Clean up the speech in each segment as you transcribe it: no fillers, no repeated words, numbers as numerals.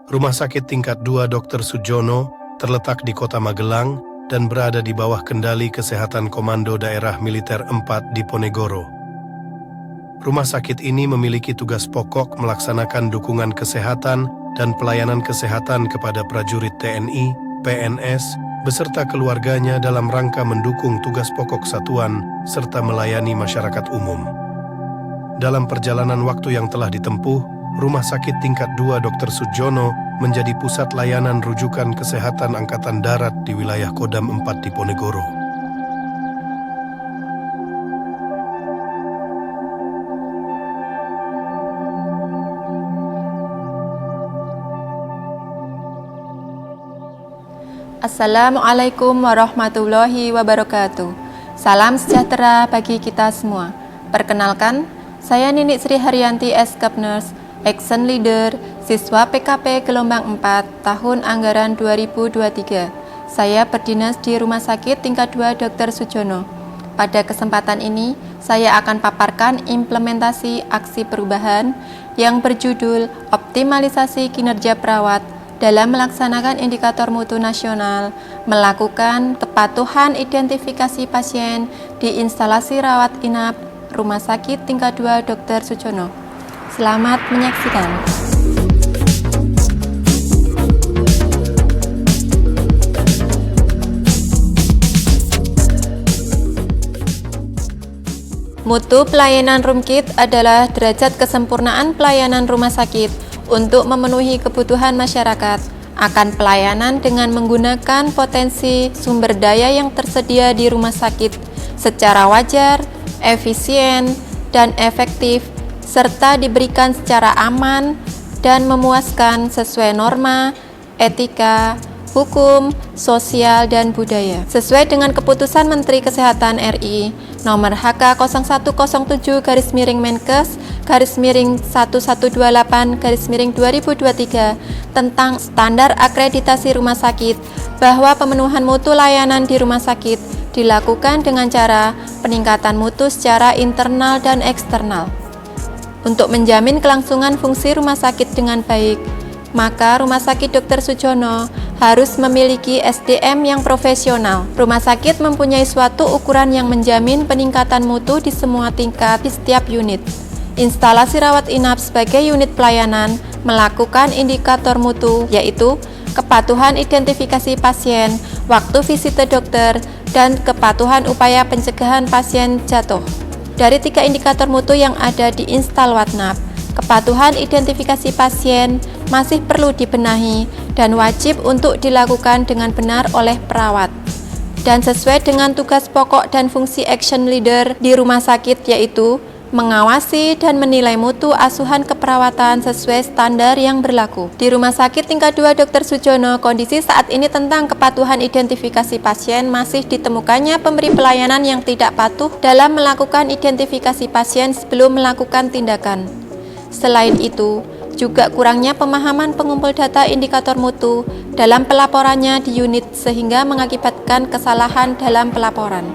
Rumah Sakit Tingkat 2 Dr. Sujono terletak di Kota Magelang dan berada di bawah kendali Kesehatan Komando Daerah Militer 4 di Ponegoro. Rumah sakit ini memiliki tugas pokok melaksanakan dukungan kesehatan dan pelayanan kesehatan kepada prajurit TNI, PNS, beserta keluarganya dalam rangka mendukung tugas pokok satuan serta melayani masyarakat umum. Dalam perjalanan waktu yang telah ditempuh, Rumah Sakit Tingkat 2 Dr. Sujono menjadi pusat layanan rujukan kesehatan Angkatan Darat di wilayah Kodam 4 di Ponegoro. Assalamualaikum warahmatullahi wabarakatuh. Salam sejahtera bagi kita semua. Perkenalkan, saya Ninik Sri Haryanti S.Kap Nurse, Action Leader, siswa PKP Gelombang 4, tahun anggaran 2023. Saya berdinas di Rumah Sakit Tingkat 2 Dr. Sujono. Pada kesempatan ini, saya akan paparkan implementasi aksi perubahan yang berjudul Optimalisasi Kinerja Perawat dalam melaksanakan indikator mutu nasional, melakukan kepatuhan identifikasi pasien di instalasi rawat inap Rumah Sakit Tingkat 2 Dr. Sujono. Selamat menyaksikan. Mutu pelayanan Rumkit adalah derajat kesempurnaan pelayanan rumah sakit untuk memenuhi kebutuhan masyarakat akan pelayanan dengan menggunakan potensi sumber daya yang tersedia di rumah sakit secara wajar, efisien, dan efektif, serta diberikan secara aman dan memuaskan sesuai norma, etika, hukum, sosial, dan budaya. Sesuai dengan keputusan Menteri Kesehatan RI nomor HK01/Menkes/1128/2023 tentang standar akreditasi rumah sakit, bahwa pemenuhan mutu layanan di rumah sakit dilakukan dengan cara peningkatan mutu secara internal dan eksternal. Untuk menjamin kelangsungan fungsi rumah sakit dengan baik, maka Rumah Sakit Dr. Sujono harus memiliki SDM yang profesional. Rumah sakit mempunyai suatu ukuran yang menjamin peningkatan mutu di semua tingkat di setiap unit. Instalasi rawat inap sebagai unit pelayanan melakukan indikator mutu, yaitu kepatuhan identifikasi pasien, waktu visite dokter, dan kepatuhan upaya pencegahan pasien jatuh. Dari 3 indikator mutu yang ada di instal Watnap, kepatuhan identifikasi pasien masih perlu dibenahi dan wajib untuk dilakukan dengan benar oleh perawat dan sesuai dengan tugas pokok dan fungsi action leader di rumah sakit, yaitu mengawasi dan menilai mutu asuhan keperawatan sesuai standar yang berlaku. Di Rumah Sakit Tingkat 2 Dr. Sujono, kondisi saat ini tentang kepatuhan identifikasi pasien masih ditemukannya pemberi pelayanan yang tidak patuh dalam melakukan identifikasi pasien sebelum melakukan tindakan. Selain itu, juga kurangnya pemahaman pengumpul data indikator mutu dalam pelaporannya di unit sehingga mengakibatkan kesalahan dalam pelaporan.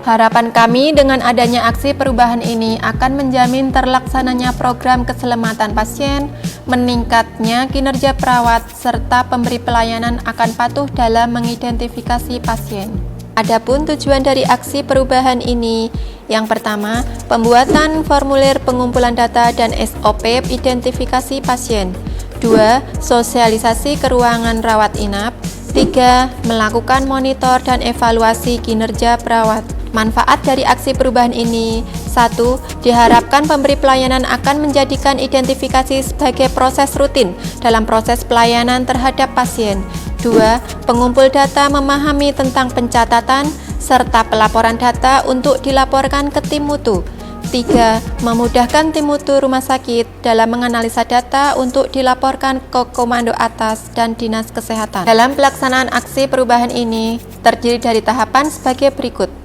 Harapan kami dengan adanya aksi perubahan ini akan menjamin terlaksananya program keselamatan pasien, meningkatnya kinerja perawat, serta pemberi pelayanan akan patuh dalam mengidentifikasi pasien. Adapun tujuan dari aksi perubahan ini, yang pertama, pembuatan formulir pengumpulan data dan SOP identifikasi pasien. 2. Sosialisasi ke ruangan rawat inap. 3. Melakukan monitor dan evaluasi kinerja perawat. Manfaat dari aksi perubahan ini: 1. Diharapkan pemberi pelayanan akan menjadikan identifikasi sebagai proses rutin dalam proses pelayanan terhadap pasien. 2. Pengumpul data memahami tentang pencatatan serta pelaporan data untuk dilaporkan ke tim mutu. 3. Memudahkan tim mutu rumah sakit dalam menganalisa data untuk dilaporkan ke komando atas dan dinas kesehatan. Dalam pelaksanaan aksi perubahan ini terdiri dari tahapan sebagai berikut.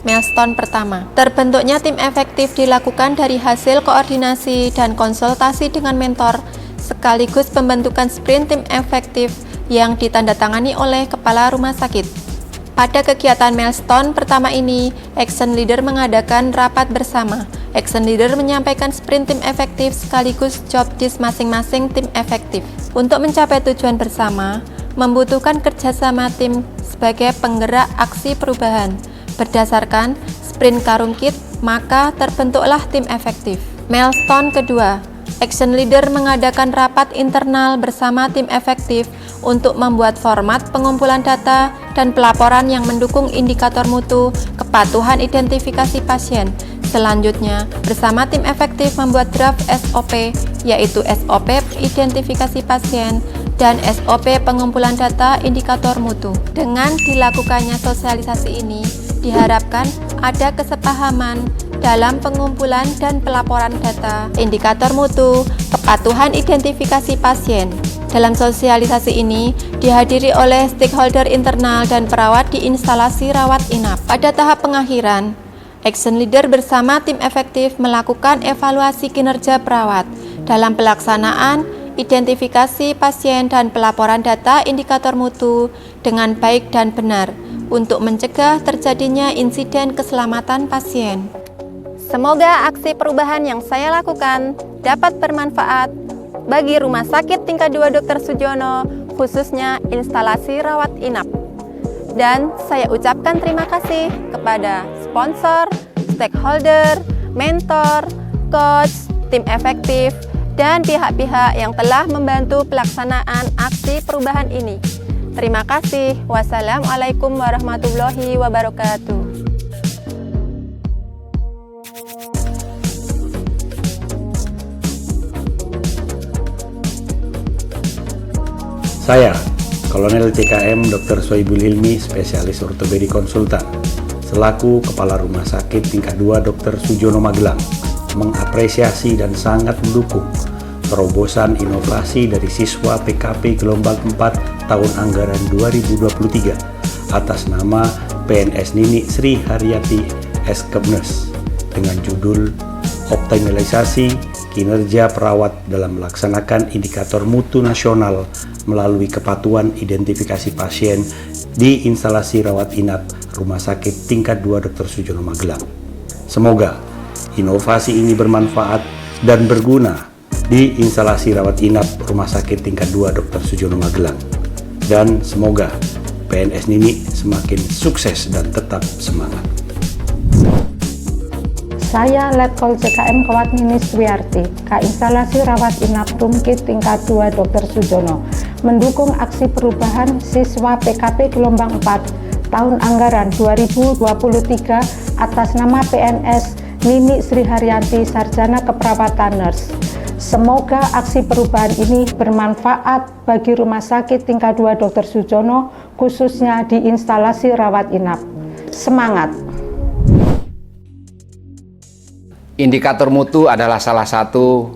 Milestone pertama, terbentuknya tim efektif dilakukan dari hasil koordinasi dan konsultasi dengan mentor, sekaligus pembentukan sprint tim efektif yang ditandatangani oleh kepala rumah sakit. Pada kegiatan milestone pertama ini, action leader mengadakan rapat bersama Action Leader menyampaikan sprint tim efektif sekaligus job disk masing-masing tim efektif. Untuk mencapai tujuan bersama, membutuhkan kerjasama tim sebagai penggerak aksi perubahan. Berdasarkan sprint Karungkit, maka terbentuklah tim efektif. Milestone kedua, Action Leader mengadakan rapat internal bersama tim efektif untuk membuat format pengumpulan data dan pelaporan yang mendukung indikator mutu kepatuhan identifikasi pasien. Selanjutnya, bersama tim efektif membuat draft SOP, yaitu SOP identifikasi pasien dan SOP pengumpulan data indikator mutu. Dengan dilakukannya sosialisasi ini, diharapkan ada kesepahaman dalam pengumpulan dan pelaporan data indikator mutu kepatuhan identifikasi pasien. Dalam sosialisasi ini dihadiri oleh stakeholder internal dan perawat di instalasi rawat inap. Pada tahap pengakhiran, Action Leader bersama tim efektif melakukan evaluasi kinerja perawat dalam pelaksanaan identifikasi pasien dan pelaporan data indikator mutu dengan baik dan benar untuk mencegah terjadinya insiden keselamatan pasien. Semoga aksi perubahan yang saya lakukan dapat bermanfaat bagi Rumah Sakit Tingkat 2 Dr. Sujono, khususnya instalasi rawat inap. Dan saya ucapkan terima kasih kepada sponsor, stakeholder, mentor, coach, tim efektif, dan pihak-pihak yang telah membantu pelaksanaan aksi perubahan ini. Terima kasih. Wassalamualaikum warahmatullahi wabarakatuh. Saya, Kolonel TKM Dr. Soebul Hilmi, spesialis ortopedi konsultan, selaku Kepala Rumah Sakit Tingkat 2 Dr. Sujono Magelang, mengapresiasi dan sangat mendukung terobosan inovasi dari siswa PKP gelombang 4 tahun anggaran 2023 atas nama PNS Nini Sri Haryati Eskepnes dengan judul Optimalisasi Kinerja Perawat dalam Melaksanakan Indikator Mutu Nasional melalui Kepatuhan Identifikasi Pasien di Instalasi Rawat Inap Rumah Sakit Tingkat 2 Dr. Sujono Magelang. Semoga inovasi ini bermanfaat dan berguna di instalasi rawat inap Rumah Sakit Tingkat 2 Dr. Sujono Magelang. Dan semoga PNS Nini semakin sukses dan tetap semangat. Saya Letkol CKM Kawat Nini Swiarti, K Instalasi Rawat Inap Rumkit Tingkat 2 Dr. Sujono, mendukung aksi perubahan siswa PKP gelombang 4 tahun anggaran 2023 atas nama PNS Nini Sri Haryanti Sarjana Keperawatan Nurse. Semoga aksi perubahan ini bermanfaat bagi Rumah Sakit Tingkat 2 Dr. Sujono, khususnya di instalasi rawat inap. Semangat! Indikator mutu adalah salah satu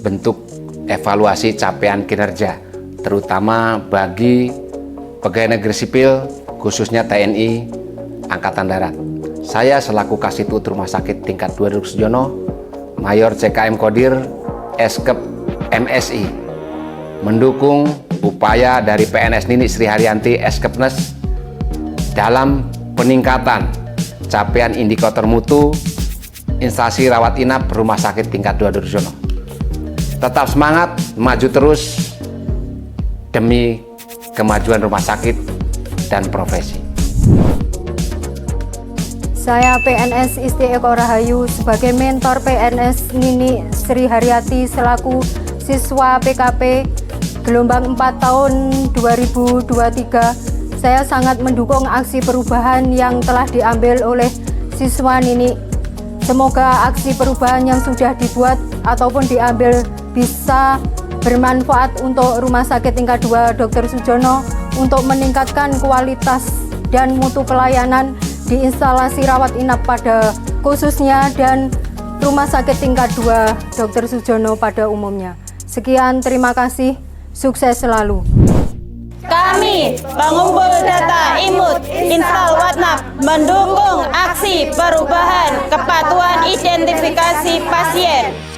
bentuk evaluasi capaian kinerja, terutama bagi pegawai negeri sipil, khususnya TNI Angkatan Darat. Saya selaku Kasitut Rumah Sakit Tingkat 2 Dr. Sujono, Mayor CKM Kodir Eskep MSI, mendukung upaya dari PNS Nini Sri Haryanti Eskepnes dalam peningkatan capaian indikator mutu instalasi rawat inap Rumah Sakit Tingkat 2 Dr. Sujono. Tetap semangat, maju terus demi kemajuan rumah sakit dan profesi. Saya PNS Isti Eko Rahayu sebagai mentor PNS Nini Sri Haryati selaku siswa PKP gelombang 4 tahun 2023. Saya sangat mendukung aksi perubahan yang telah diambil oleh siswa Nini. Semoga aksi perubahan yang sudah dibuat ataupun diambil bisa bermanfaat untuk Rumah Sakit Tingkat 2 Dr. Sujono untuk meningkatkan kualitas dan mutu pelayanan di instalasi rawat inap pada khususnya dan Rumah Sakit Tingkat 2 Dr. Sujono pada umumnya. Sekian, terima kasih, sukses selalu. Kami, pengumpul data IMUT Instal Watnap, mendukung aksi perubahan kepatuhan identifikasi pasien